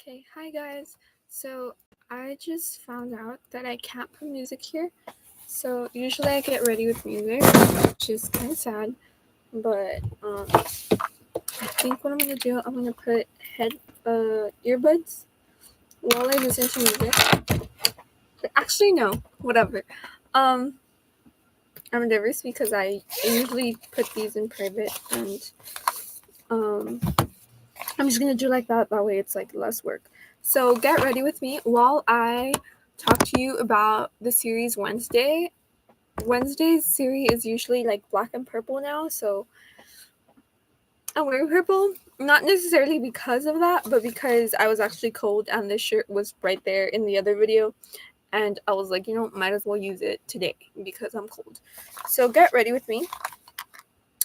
Okay, hi guys. So I just found out that I can't put music here. So usually I get ready with music, which is kind of sad. But I think what I'm gonna do, I'm gonna put earbuds while I listen to music. But actually, no, whatever. Um, I'm nervous because I usually put these in private, and um, I'm just gonna do like that. That way, it's like less work. So get ready with me while I talk to you about the series Wednesday. Wednesday's series is usually like black and purple now, so I'm wearing purple. Not necessarily because of that, but because I was actually cold and this shirt was right there in the other video. And I was like, might as well use it today because I'm cold. So get ready with me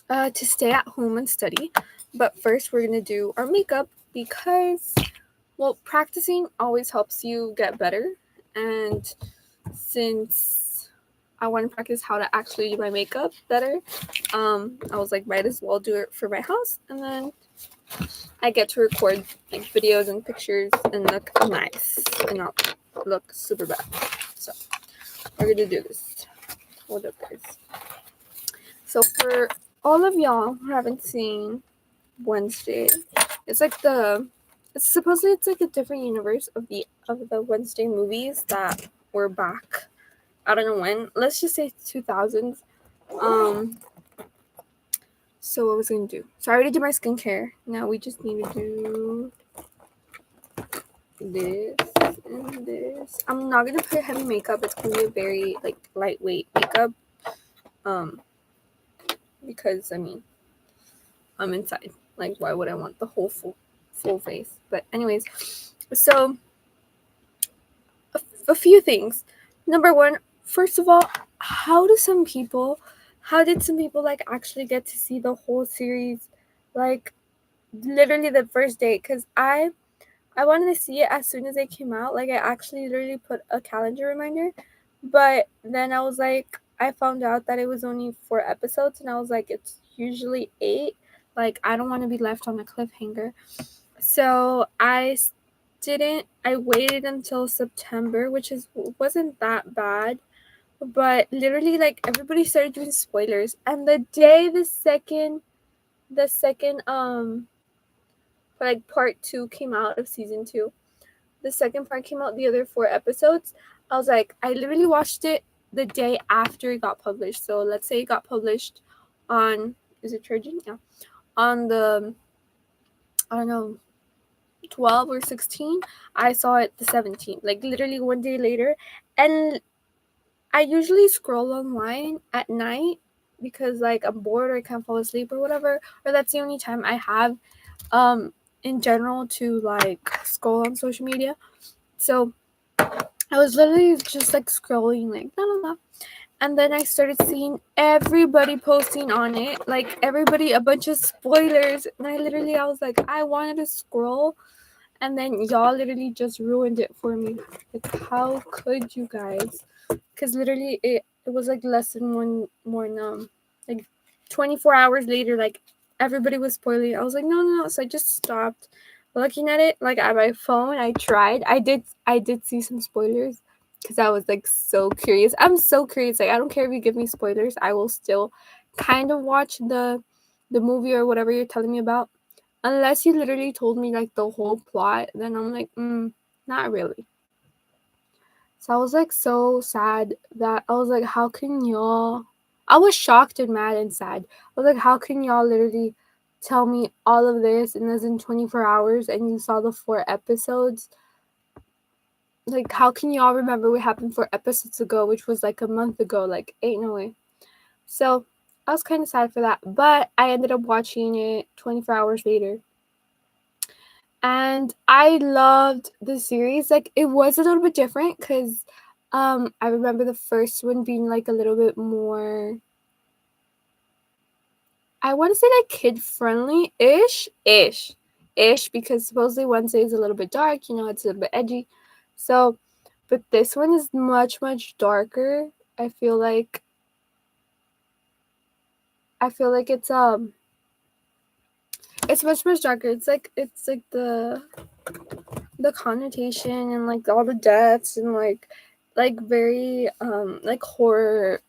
to stay at home and study. But first, we're going to do our makeup because, well, practicing always helps you get better. And since I want to practice how to actually do my makeup better, I was like, might as well do it for my house. And then I get to record like videos and pictures and look nice and not look super bad. So we're going to do this. Hold up, guys. So for all of y'all who haven't seen Wednesday, it's like supposedly it's like a different universe of the Wednesday movies that were back. I don't know when. Let's just say 2000s. So what was I gonna do? So I already did my skincare. Now we just need to do this and this. I'm not gonna put heavy makeup. It's gonna be a very like lightweight makeup. Because I'm inside. Like, why would I want the whole full face? But anyways, so a few things. Number one, first of all, how did some people like actually get to see the whole series, like literally the first day? Because I wanted to see it as soon as it came out. Like I actually literally put a calendar reminder, but then I was like, I found out that it was only 4 episodes, and I was like, it's usually 8. Like I don't want to be left on a cliffhanger. So I waited until September, which wasn't that bad, but literally like everybody started doing spoilers, and the second like part 2 came out of season 2. The second part came out, the other 4 episodes. I was like, I literally watched it the day after it got published. So let's say it got published on, is it Trojan? Yeah. On the, I don't know, 12 or 16. I saw it the 17th, like literally one day later. And I usually scroll online at night because like I'm bored or I can't fall asleep or whatever, or that's the only time I have in general to like scroll on social media. So I was literally just like scrolling like blah, blah, blah. And then I started seeing everybody posting on it, like everybody, a bunch of spoilers. And I was like, I wanted to scroll, and then y'all literally just ruined it for me. Like, how could you guys? Because literally it was like less than one like 24 hours later, like everybody was spoiling. I was like, no. So I just stopped looking at it like at my phone. I tried. I did see some spoilers because I was like so curious. I'm so curious. Like I don't care if you give me spoilers. I will still kind of watch the movie or whatever you're telling me about. Unless you literally told me like the whole plot, then I'm like, not really. So I was like so sad that I was like, how can y'all? I was shocked and mad and sad. I was like, how can y'all literally tell me all of this in less than 24 hours and you saw the 4 episodes? Like, how can y'all remember what happened 4 episodes ago, which was like a month ago? Like, ain't no way. So I was kind of sad for that, but I ended up watching it 24 hours later. And I loved the series. Like, it was a little bit different because I remember the first one being like a little bit more, I want to say like kid friendly ish, because supposedly Wednesday is a little bit dark, it's a little bit edgy. So, but this one is much, much darker. I feel like it's much, much darker. It's like the the connotation and like all the deaths and like very like horror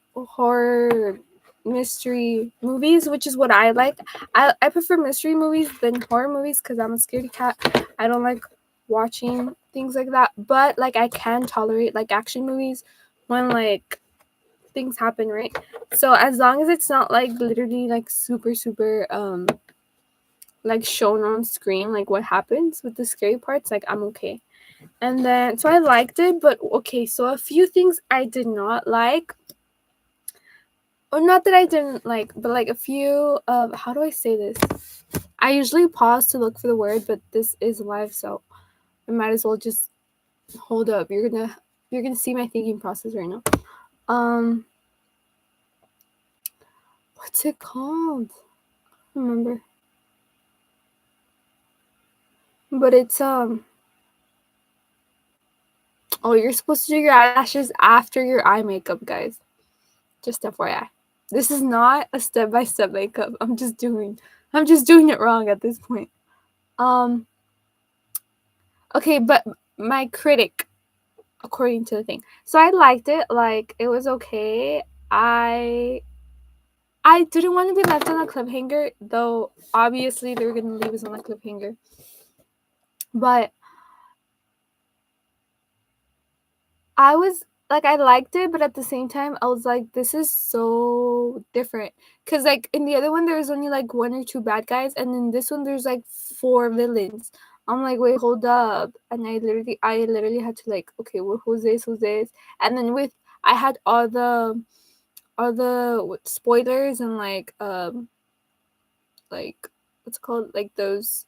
mystery movies, which is what I like. I prefer mystery movies than horror movies because I'm a scaredy cat. I don't like watching things like that, but like I can tolerate like action movies when like things happen, right? So as long as it's not like literally like super like shown on screen like what happens with the scary parts, like I'm okay. And then so I liked it, but okay, so a few things I did not like, or not that I didn't like, but like a few how do I say this? I usually pause to look for the word, but this is live, so I might as well just hold up. You're gonna see my thinking process right now. What's it called? I don't remember. But it's oh, you're supposed to do your eyelashes after your eye makeup, guys. Just FYI. This is not a step-by-step makeup. I'm just doing it wrong at this point. Okay, but my critic, according to the thing. So I liked it. Like it was okay. I didn't want to be left on a cliffhanger, though obviously they were gonna leave us on a cliffhanger. But I was like, I liked it, but at the same time, I was like, this is so different. Because, like, in the other one, there was only, like, 1 or 2 bad guys, and in this one, there's, like, 4 villains. I'm like, wait, hold up. And I literally had to, like, okay, well, who's this? And then I had all the spoilers and, like, what's it called? Like, those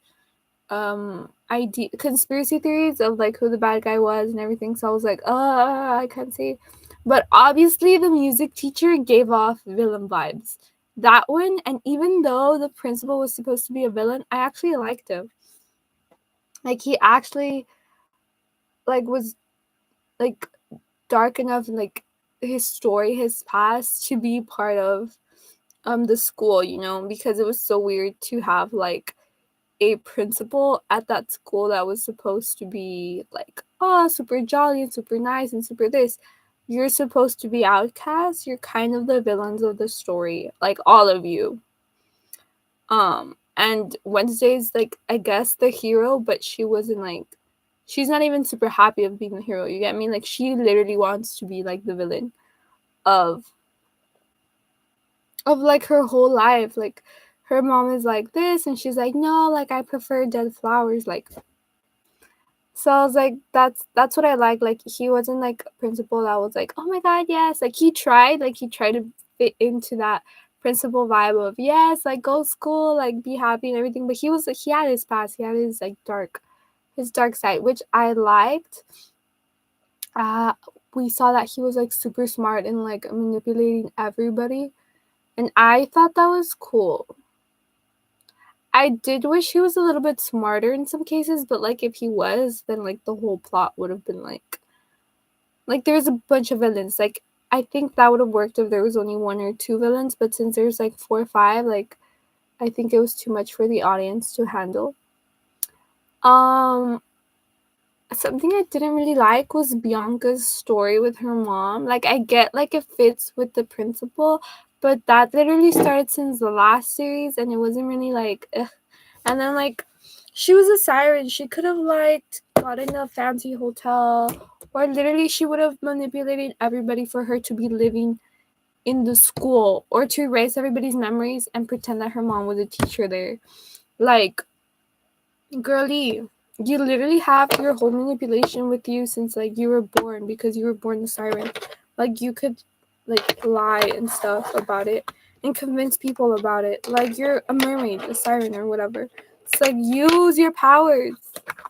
conspiracy theories of like who the bad guy was and everything. So I was like, I can't say. But obviously the music teacher gave off villain vibes. That one, and even though the principal was supposed to be a villain, I actually liked him. Like he actually like was like dark enough, like his story, his past, to be part of the school, you know, because it was so weird to have like a principal at that school that was supposed to be like, oh, super jolly and super nice and super this. You're supposed to be outcasts. You're kind of the villains of the story, like all of you. And Wednesday's like, I guess the hero, but she wasn't like, she's not even super happy of being the hero. You get me? Like she literally wants to be like the villain of like her whole life. Like her mom is like this, and she's like, no, like I prefer dead flowers. Like, so I was like, that's what I like. Like he wasn't like a principal that was like, oh my god, yes. Like he tried to fit into that principal vibe of yes, like go school, like be happy and everything. But he was like, he had his past, he had his like dark side, which I liked. We saw that he was like super smart and like manipulating everybody, and I thought that was cool. I did wish he was a little bit smarter in some cases, but like if he was, then like the whole plot would have been like there's a bunch of villains. Like I think that would have worked if there was only 1 or 2 villains, but since there's like 4 or 5, like I think it was too much for the audience to handle. Something I didn't really like was Bianca's story with her mom. Like I get like it fits with the principal, but that literally started since the last series and it wasn't really like ugh. And then like she was a siren. She could have like gotten a fancy hotel, or literally she would have manipulated everybody for her to be living in the school, or to erase everybody's memories and pretend that her mom was a teacher there. Like, girlie, you literally have your whole manipulation with you since like you were born, because you were born a siren. Like you could like lie and stuff about it and convince people about it. Like you're a mermaid, a siren, or whatever. It's like use your powers.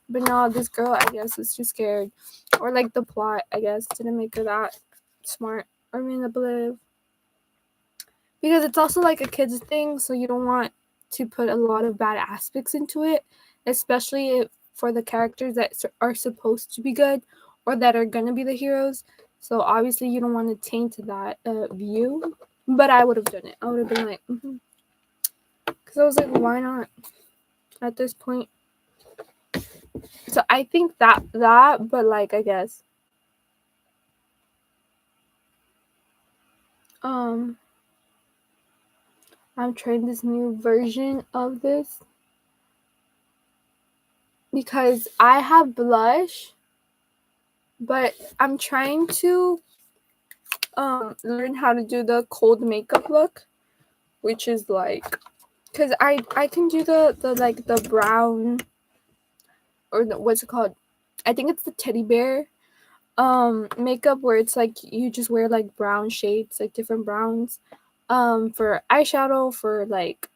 But no, this girl, I guess, was too scared. Or like the plot, I guess, didn't make her that smart or manipulative. Because it's also like a kid's thing, so you don't want to put a lot of bad aspects into it, especially for the characters that are supposed to be good or that are gonna be the heroes. So obviously you don't want to taint that view. But I would have done it. I would have been like, because I was like, why not? At this point. So So I think that, but like, I guess, I'm trying this new version of this because I have blush, but I'm trying to learn how to do the cold makeup look, which is like, because I can do the like the brown, or the, what's it called, I think it's the teddy bear makeup, where it's like you just wear like brown shades, like different browns, for eyeshadow, for like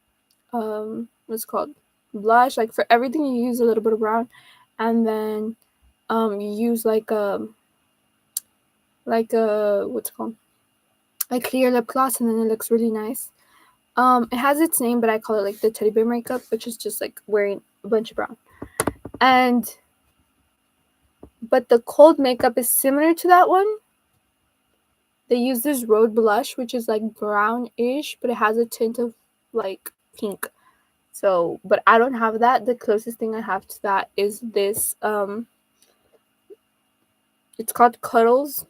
what's it called, blush, like for everything you use a little bit of brown, and then you use like a what's it called, a clear lip gloss, and then it looks really nice. It has its name, but I call it like the teddy bear makeup, which is just like wearing a bunch of brown. But the cold makeup is similar to that one. They use this Road blush, which is like brownish, but it has a tint of like pink. So, but I don't have that. The closest thing I have to that is this, it's called Cuddles.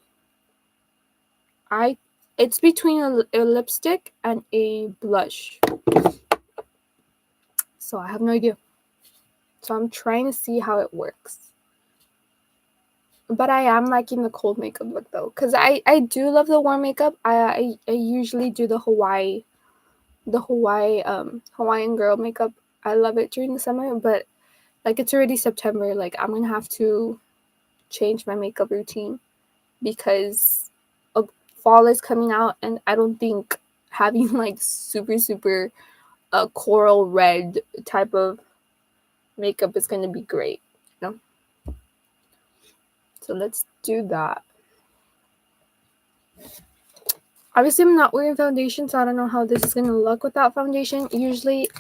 It's between a lipstick and a blush. So I have no idea. So I'm trying to see how it works. But I am liking the cold makeup look though, because I do love the warm makeup. I usually do the Hawaiian girl makeup. I love it during the summer, but like it's already September. Like I'm gonna have to change my makeup routine because fall is coming out, and I don't think having like super coral red type of makeup is gonna be great, you know. So let's do that. Obviously, I'm not wearing foundation, so I don't know how this is gonna look without foundation. Usually,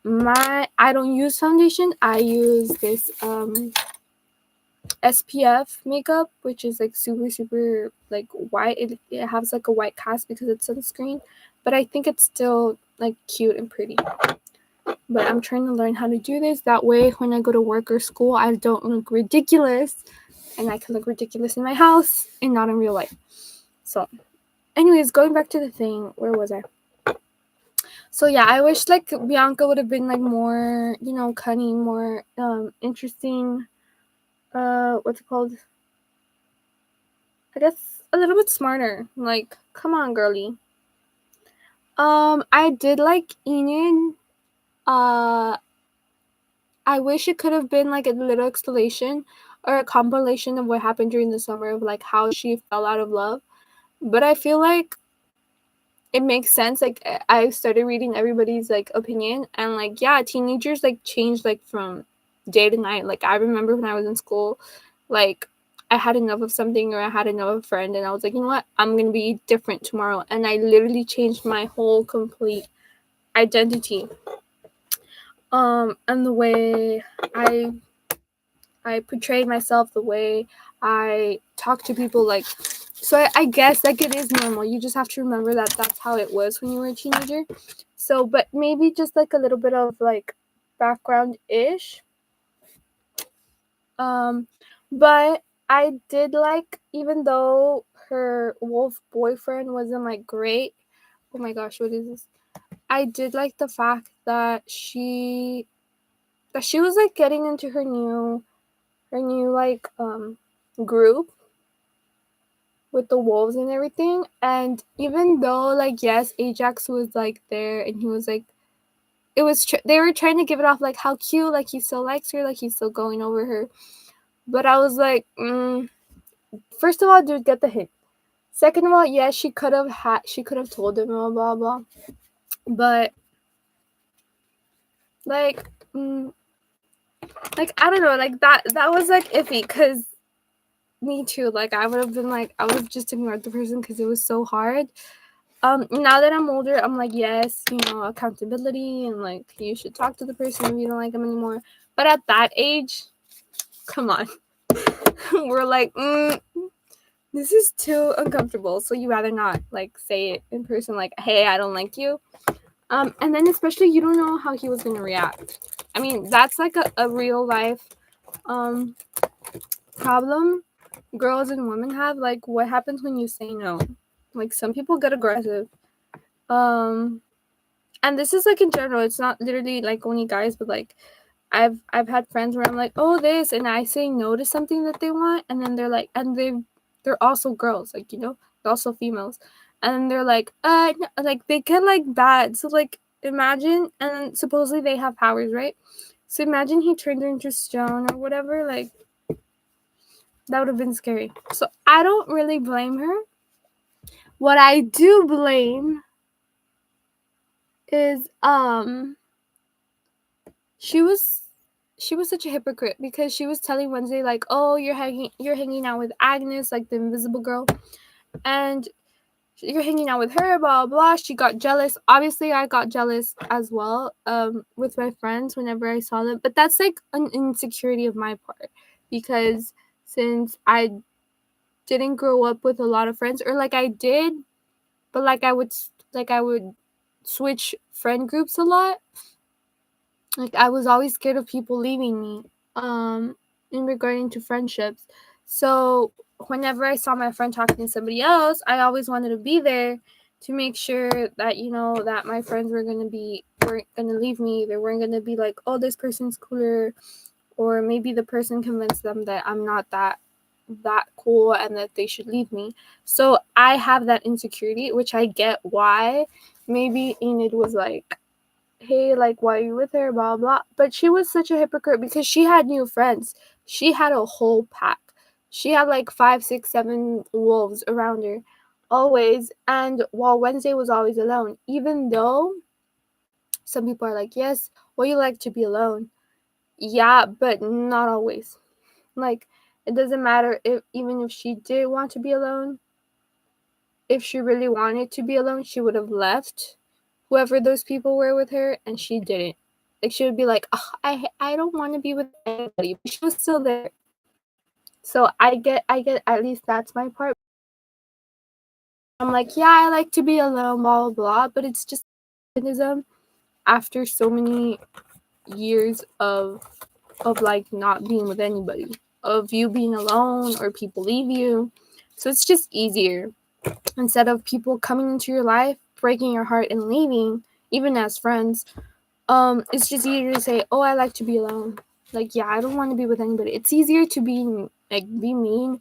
I don't use foundation. I use this SPF makeup, which is like super like white. It has like a white cast because it's sunscreen, but I think it's still like cute and pretty. But I'm trying to learn how to do this. That way, when I go to work or school, I don't look ridiculous, and I can look ridiculous in my house and not in real life. So, anyways, going back to the thing, where was I? So yeah, I wish like Bianca would have been like more, you know, cunning, more interesting. What's it called? I guess a little bit smarter. Like, come on, girly. I did like Enid. I wish it could have been like a little explanation or a compilation of what happened during the summer, of like how she fell out of love. But I feel like it makes sense. Like I started reading everybody's like opinion, and like, yeah, teenagers like change like from day to night. Like I remember when I was in school, like I had enough of something, or I had enough of a friend, and I was like, you know what, I'm gonna be different tomorrow. And I literally changed my whole complete identity. And the way I portrayed myself, the way I talk to people, like, so I guess like it is normal. You just have to remember that that's how it was when you were a teenager. So, but maybe just like a little bit of like background-ish. But I did like, even though her wolf boyfriend wasn't like great. Oh my gosh, what is this? I did like the fact that she was like getting into her new like group with the wolves and everything. And even though like, yes, Ajax was like there, and he was like, it was they were trying to give it off like how cute, like he still likes her, like he's still going over her. But I was like, first of all, dude, get the hint. Second of all, yes, she could have told him, blah blah blah. But like, like I don't know, like that was like iffy, because me too, like I would have been like, I would have just ignored the person because it was so hard. Now that I'm older, I'm like, yes, you know, accountability, and like you should talk to the person if you don't like them anymore. But at that age, come on. We're like, this is too uncomfortable. So you rather not like say it in person, like, hey, I don't like you. And then especially you don't know how he was gonna react. I mean, that's like a real life problem girls and women have, like what happens when you say no. Like some people get aggressive. And this is like in general, it's not literally like only guys, but like I've had friends where I'm like, oh this, and I say no to something that they want, and then they're like, and they're also girls, like, you know, they're also females, and they're like, no, like they get like bad. So like imagine, and supposedly they have powers, right? So imagine he turned her into stone or whatever, like that would have been scary. So I don't really blame her. What I do blame is she was such a hypocrite because she was telling Wednesday like, oh, you're hanging out with Agnes, like the invisible girl, and you're hanging out with her, blah blah. She got jealous. Obviously I got jealous as well with my friends whenever I saw them, but that's like an insecurity of my part because since I didn't grow up with a lot of friends, or like I did, but like I would switch friend groups a lot. Like I was always scared of people leaving me in regarding to friendships. So whenever I saw my friend talking to somebody else, I always wanted to be there to make sure that, you know, that my friends weren't gonna leave me. They weren't gonna be like, oh, this person's cooler, or maybe the person convinced them that I'm not that cool and that they should leave me. So I have that insecurity, which I get why maybe Enid was like, hey, like, why are you with her, blah blah. But she was such a hypocrite because she had new friends. She had a whole pack. She had like 5, 6, 7 wolves around her always, and while Wednesday was always alone, even though some people are like, yes, well, you like to be alone. Yeah, but not always. Like, it doesn't matter if even if she did want to be alone, if she really wanted to be alone, she would have left whoever those people were with her, and she didn't. Like, she would be like, oh, I don't want to be with anybody, but she was still there. So I get at least that's my part. I'm like, yeah, I like to be alone, blah blah blah, but it's just after so many years of like not being with anybody, of you being alone or people leave you. So it's just easier instead of people coming into your life, breaking your heart and leaving, even as friends. It's just easier to say, oh, I like to be alone. Like, yeah, I don't want to be with anybody. It's easier to be mean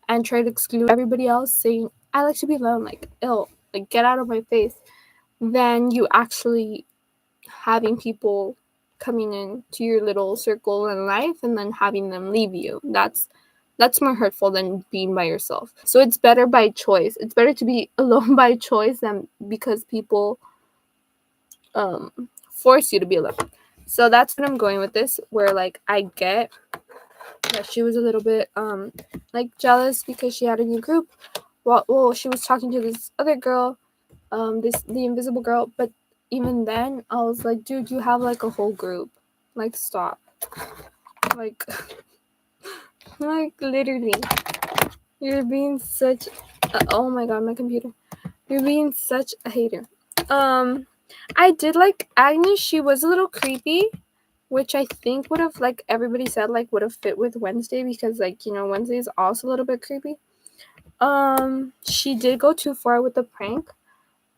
and try to exclude everybody else, saying I like to be alone, like, ill, like, get out of my face, than you actually having people coming into your little circle in life and then having them leave you. That's more hurtful than being by yourself. So it's better by choice. It's better to be alone by choice than because people force you to be alone. So that's what I'm going with this, where like I get that she was a little bit like jealous because she had a new group. Well, she was talking to this other girl, the invisible girl, but even then I was like, dude, you have like a whole group. Like, stop. Like like literally. You're being such oh my god, my computer. You're being such a hater. I did like Agnes. She was a little creepy, which I think would have, like everybody said, like would have fit with Wednesday because, like, you know, Wednesday is also a little bit creepy. She did go too far with the prank,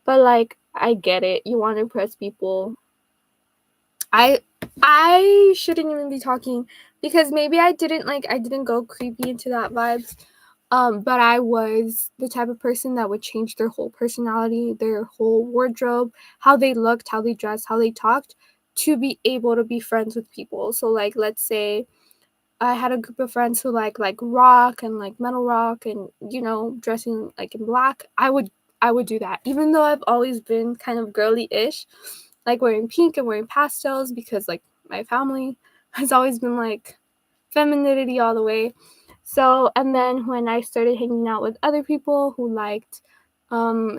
but like I get it. You want to impress people. I shouldn't even be talking because maybe I didn't go creepy into that vibes. But I was the type of person that would change their whole personality, their whole wardrobe, how they looked, how they dressed, how they talked, to be able to be friends with people. So like, let's say I had a group of friends who like rock and like metal rock and, you know, dressing like in black. I would do that, even though I've always been kind of girly-ish, like wearing pink and wearing pastels because like my family has always been like femininity all the way. So, and then when I started hanging out with other people who liked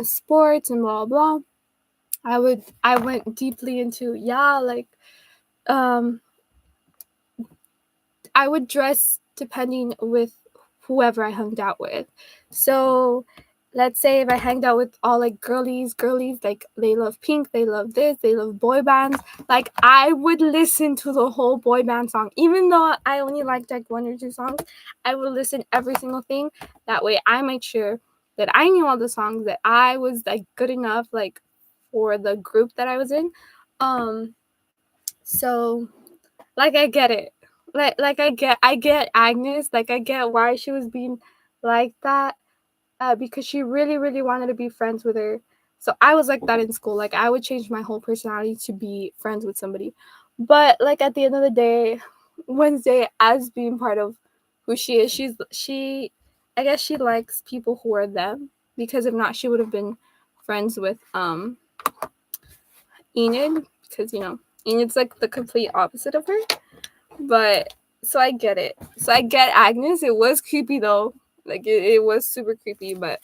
sports and blah blah, I went deeply into I would dress depending with whoever I hung out with. So let's say if I hanged out with all like girlies, like they love Pink, they love this, they love boy bands, like I would listen to the whole boy band song. Even though I only liked like 1 or 2 songs, I would listen every single thing. That way I made sure that I knew all the songs, that I was like good enough like for the group that I was in. So like I get it. Like I get Agnes, like I get why she was being like that. Because she really, really wanted to be friends with her. So I was like that in school. Like I would change my whole personality to be friends with somebody. But like at the end of the day, Wednesday, as being part of who she is, she I guess she likes people who are them, because if not, she would have been friends with Enid, because Enid's like the complete opposite of her. But so I get it. So I get Agnes. It was creepy though. Like it was super creepy, but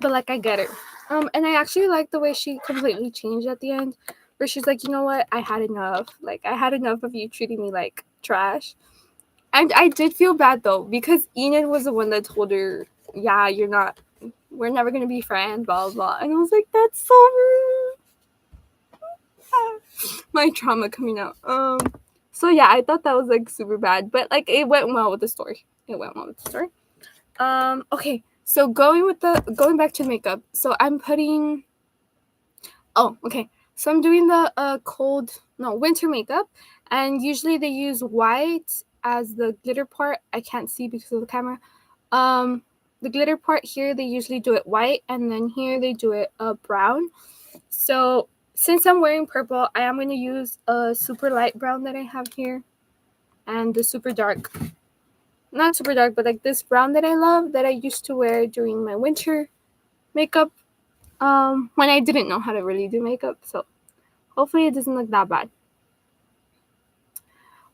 like I get it. And I actually like the way she completely changed at the end, where she's like, you know what, I had enough. Like I had enough of you treating me like trash. And I did feel bad though, because Enid was the one that told her, yeah, we're never gonna be friends, blah blah blah. And I was like, that's so rude. My trauma coming out. So yeah, I thought that was like super bad, but like it went well with the story. Okay, so going back to makeup. So I'm putting. Oh, okay. So I'm doing the winter makeup, and usually they use white as the glitter part. I can't see because of the camera. The glitter part here, they usually do it white, and then here they do it brown. So since I'm wearing purple, I am going to use a super light brown that I have here, and the super dark, not super dark, but like this brown that I love, that I used to wear during my winter makeup, when I didn't know how to really do makeup. So hopefully it doesn't look that bad.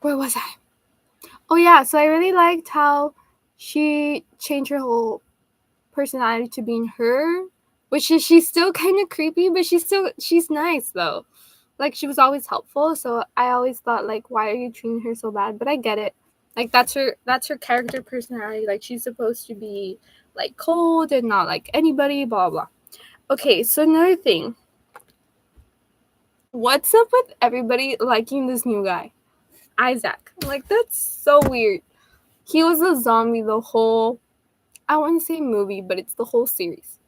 Where was I? Oh yeah, so I really liked how she changed her whole personality to being her, which is, she's still kind of creepy, but she's nice though. Like she was always helpful, so I always thought like, why are you treating her so bad? But I get it. Like that's her character personality. Like she's supposed to be like cold and not like anybody, blah blah. Okay, so another thing. What's up with everybody liking this new guy? Isaac. Like that's so weird. He was a zombie the whole, I wouldn't say movie, but it's the whole series.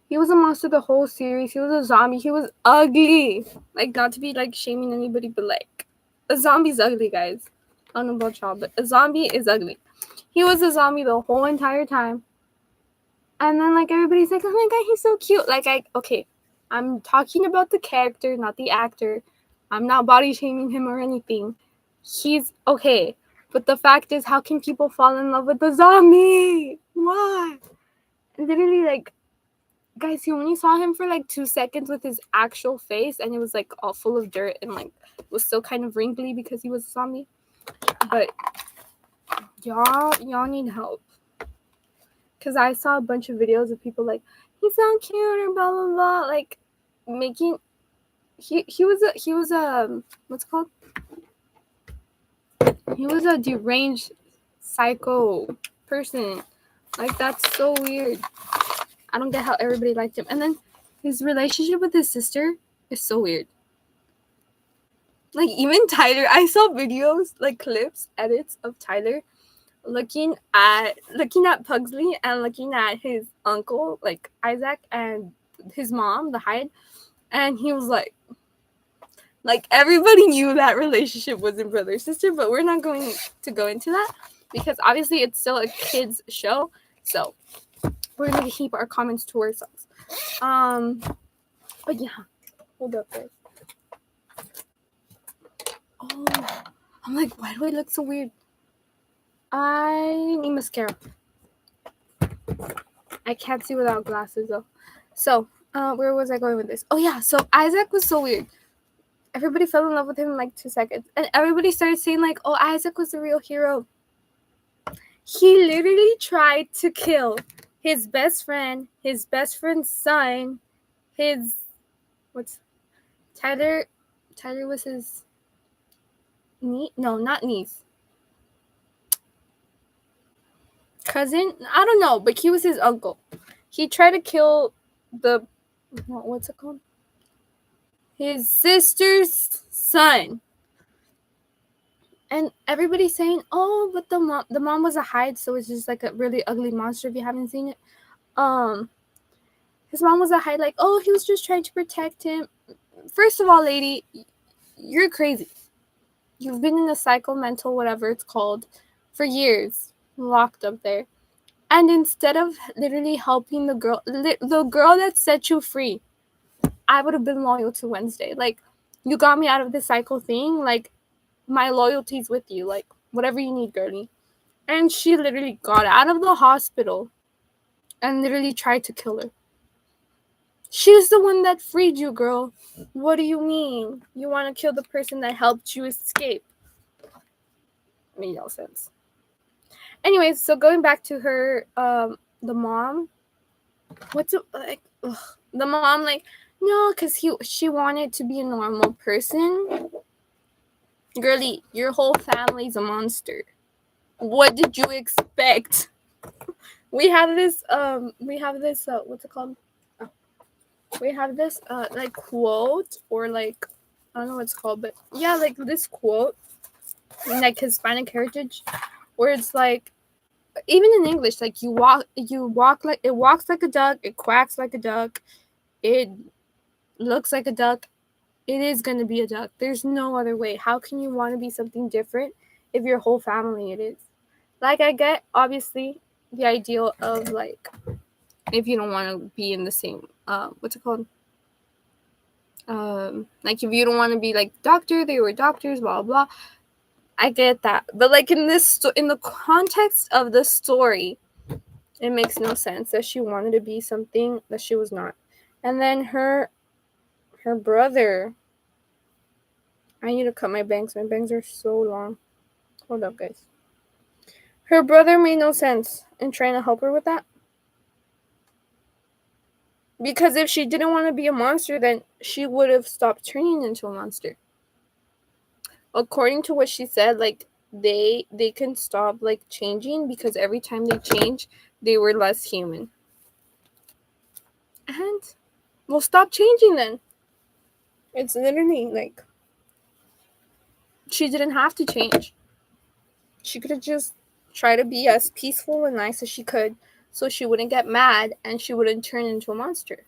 He was a monster the whole series. He was a zombie. He was ugly. Like, not to be like shaming anybody, but like a zombie's ugly, guys. I don't know about y'all, but a zombie is ugly. He was a zombie the whole entire time. And then like everybody's like, oh my god, he's so cute. Like I'm talking about the character, not the actor. I'm not body shaming him or anything. He's okay. But the fact is, how can people fall in love with the zombie? Why? Literally, like, guys, you only saw him for like 2 seconds with his actual face, and it was like all full of dirt and like was still kind of wrinkly because he was a zombie. But y'all need help. Because I saw a bunch of videos of people like, he's so cute or blah blah blah, like making he was a what's it called? He was a deranged psycho person. Like that's so weird. I don't get how everybody liked him. And then his relationship with his sister is so weird. Like even Tyler, I saw videos, like clips, edits of Tyler looking at Pugsley and looking at his uncle, like Isaac, and his mom, the Hyde, and he was like everybody knew that relationship wasn't brother sister, but we're not going to go into that because obviously it's still a kids show, so we're gonna keep our comments to ourselves. But yeah, hold up, guys. Oh, I'm like, why do I look so weird? I need mascara. I can't see without glasses though. So, where was I going with this? Oh yeah, so Isaac was so weird. Everybody fell in love with him in like 2 seconds. And everybody started saying like, oh, Isaac was the real hero. He literally tried to kill his best friend's son, Tyler was his niece? No, not niece. cousin. I don't know, but he was his uncle. He tried to kill the what's it called? His sister's son. And everybody's saying, "Oh, but the mom was a hide, so it's just like a really ugly monster." If you haven't seen it, his mom was a hide. Like, oh, he was just trying to protect him. First of all, lady, you're crazy. You've been in a cycle, mental, whatever it's called, for years, locked up there. And instead of literally helping the girl that set you free, I would have been loyal to Wednesday. Like, you got me out of the cycle thing. Like, my loyalty's with you. Like, whatever you need, girlie. And she literally got out of the hospital and literally tried to kill her. She's the one that freed you, girl. What do you mean? You want to kill the person that helped you escape? Made no sense. Anyways, so going back to her, the mom. What's it like? Ugh. The mom, like, no, because she wanted to be a normal person. Girlie, your whole family's a monster. What did you expect? We have this, what's it called? We have this, like, quote, or, like, I don't know what it's called, but, yeah, like, this quote, in, like, Hispanic heritage, where it's, like, even in English, like, you walk like, it walks like a duck, it quacks like a duck, it looks like a duck, it is going to be a duck. There's no other way. How can you want to be something different if your whole family it is? Like, I get, obviously, the ideal of, like, if you don't want to be in the same, what's it called? Like, if you don't want to be, like, doctor, they were doctors, blah, blah. I get that. But, like, in the context of the story, it makes no sense that she wanted to be something that she was not. And then her brother, I need to cut my bangs. My bangs are so long. Hold up, guys. Her brother made no sense in trying to help her with that. Because if she didn't want to be a monster, then she would have stopped turning into a monster. According to what she said, like, they can stop, like, changing, because every time they change, they were less human. And we'll stop changing then. It's literally, like, she didn't have to change. She could have just tried to be as peaceful and nice as she could, so she wouldn't get mad and she wouldn't turn into a monster.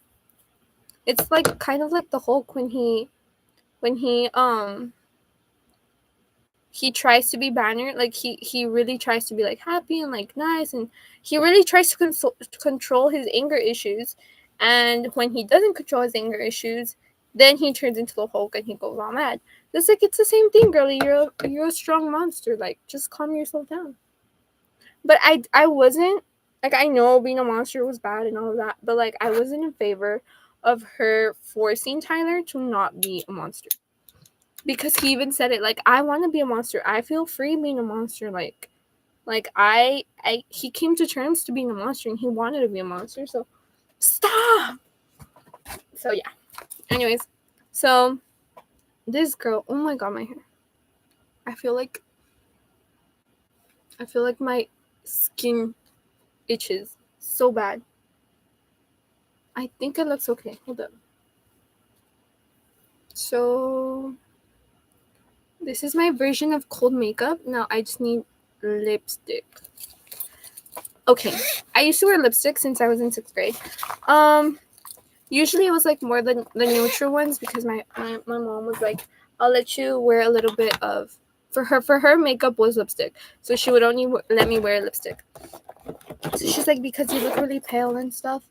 It's like kind of like the Hulk when he tries to be Banner. Like, he really tries to be, like, happy and, like, nice, and he really tries to control his anger issues. And when he doesn't control his anger issues, then he turns into the Hulk and he goes all mad. It's like, it's the same thing, girlie. You're a strong monster. Like, just calm yourself down. But I wasn't, like, I know being a monster was bad and all of that, but, like, I wasn't in favor of her forcing Tyler to not be a monster. Because he even said it, like, I want to be a monster. I feel free being a monster. Like he came to terms to being a monster and he wanted to be a monster. So stop. So yeah. Anyways, so this girl, oh my god, my hair. I feel like my skin itches so bad. I think it looks okay. Hold up. So this is my version of cold makeup. Now I just need lipstick. Okay, I used to wear lipstick since I was in 6th grade. Usually it was, like, more the neutral ones, because my mom was like, I'll let you wear a little bit of, for her makeup was lipstick, so she would only let me wear lipstick. So she's like, because you look really pale and stuff.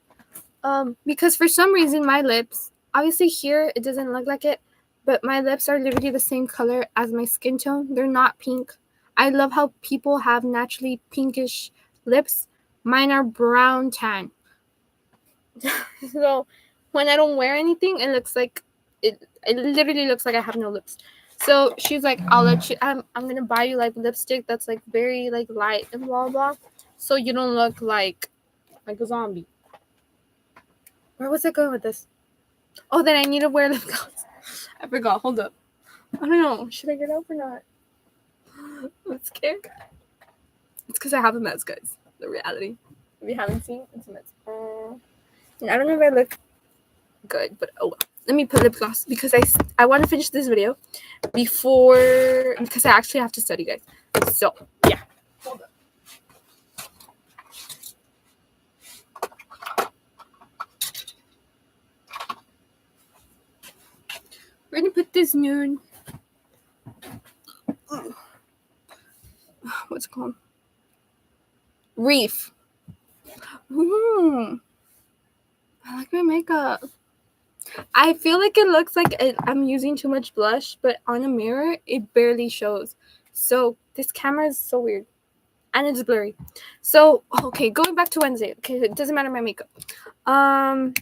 Because for some reason my lips, obviously here it doesn't look like it, but my lips are literally the same color as my skin tone. They're not pink. I love how people have naturally pinkish lips. Mine are brown tan. So when I don't wear anything, it looks like it literally looks like I have no lips. So she's like, I'll let you, I'm gonna buy you, like, lipstick that's, like, very, like, light and blah blah, so you don't look like a zombie. Where was I going with this? Oh, then I need to wear lip gloss. I forgot. Hold up. I don't know. Should I get up or not? I'm scared. It's because I have a mess, guys. the reality. If you haven't seen, it's a mess. I don't know if I look good, but oh well. Let me put lip gloss because I want to finish this video before, because I actually have to study, guys. So yeah. Hold up. We're gonna put this nude. What's it called? Reef. Ooh. I like my makeup. I feel like it looks like I'm using too much blush, but on a mirror, it barely shows. So this camera is so weird. And it's blurry. So, okay, going back to Wednesday. Okay, it doesn't matter my makeup. I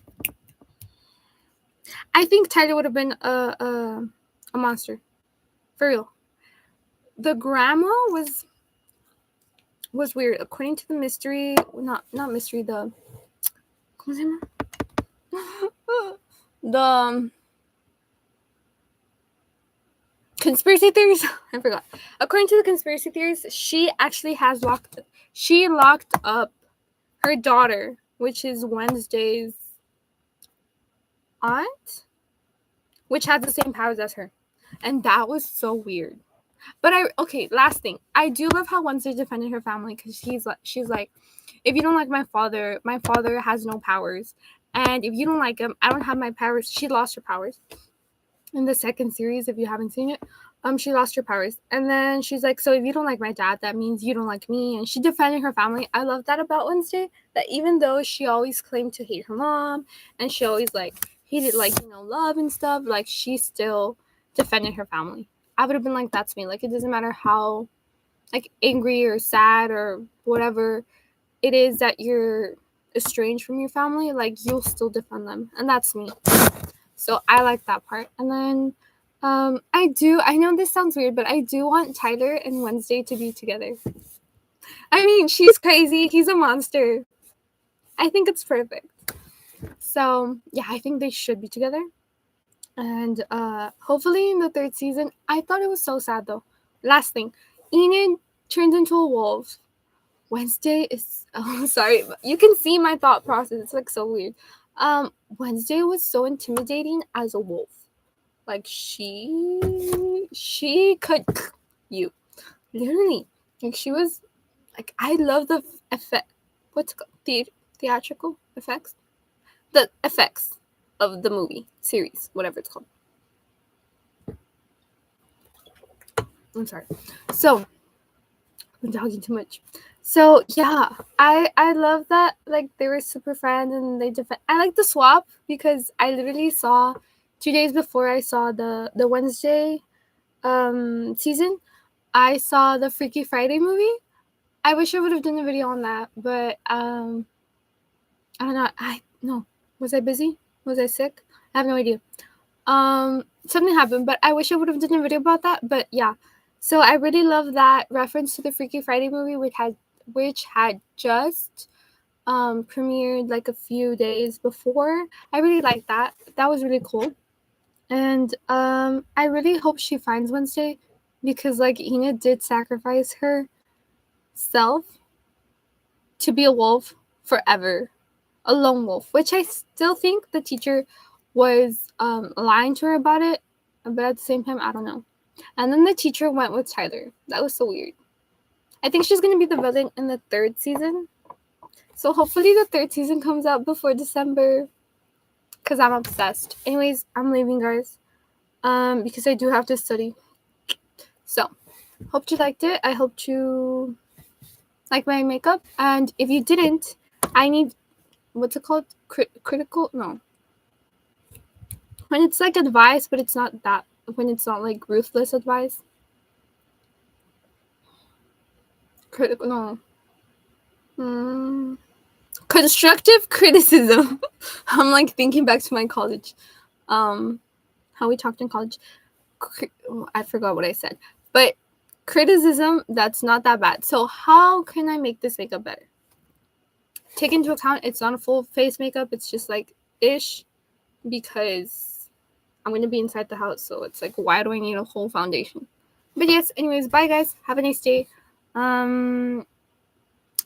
think Tyler would have been a monster. For real. The grandma was weird. According to the mystery, not mystery, the the conspiracy theories. I forgot. According to the conspiracy theories, she actually locked up her daughter, which is Wednesday's aunt, which has the same powers as her. And that was so weird. But last thing. I do love how Wednesday defended her family, because she's like, if you don't like my father has no powers. And if you don't like him, I don't have my powers. She lost her powers in the second series, if you haven't seen it. She lost her powers. And then she's like, so if you don't like my dad, that means you don't like me. And she defended her family. I love that about Wednesday, that even though she always claimed to hate her mom, and she always like hated love and stuff, like she still defended her family. I would have been like, that's me. Like, it doesn't matter how like angry or sad or whatever it is that you're estranged from your family, like you'll still defend them. And that's me. So I like that part. And then I know this sounds weird, but I do want Tyler and Wednesday to be together. I mean, she's crazy. He's a monster. I think it's perfect. So yeah, I think they should be together. And hopefully in the third season. I thought it was so sad though. Last thing, Enid turns into a wolf. Wednesday is sorry, you can see my thought process. It's like so weird. Wednesday was so intimidating as a wolf. Like she could you literally, like she was like, I love the effect. What's it called? Theatrical effects. The effects of the movie series, whatever it's called. I'm sorry. So I'm talking too much. So yeah, I love that, like they were super friends and they defend. I like the swap because I literally saw 2 days before I saw the Wednesday season, I saw the Freaky Friday movie. I wish I would have done a video on that, but I don't know. Was I busy? Was I sick? I have no idea. Something happened, but I wish I would have done a video about that. But yeah, so I really love that reference to the Freaky Friday movie, which had just premiered like a few days before. I really liked that. That was really cool. And I really hope she finds Wednesday, because like Enid did sacrifice herself to be a wolf forever. A lone wolf, which I still think the teacher was lying to her about it, but at the same time, I don't know. And then the teacher went with Tyler. That was so weird. I think she's going to be the villain in the third season. So hopefully the third season comes out before December, because I'm obsessed. Anyways, I'm leaving, guys, because I do have to study. So, hope you liked it. I hope you like my makeup. And if you didn't, I need, what's it called? Critical? No. When it's like advice, but it's not that. When it's not like ruthless advice. Critical, no. Constructive criticism. I'm like thinking back to my college. How we talked in college. I forgot what I said. But criticism, that's not that bad. So how can I make this makeup better? Take into account it's not a full face makeup. It's just like ish, because I'm going to be inside the house. So it's like, why do I need a whole foundation? But yes, anyways, bye guys. Have a nice day.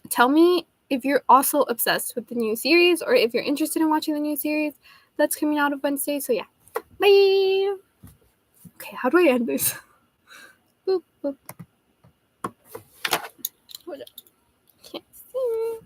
tell me if you're also obsessed with the new series or if you're interested in watching the new series that's coming out of Wednesday. So yeah, bye. Okay, how do I end this? Boop, boop. Hold up. Can't see.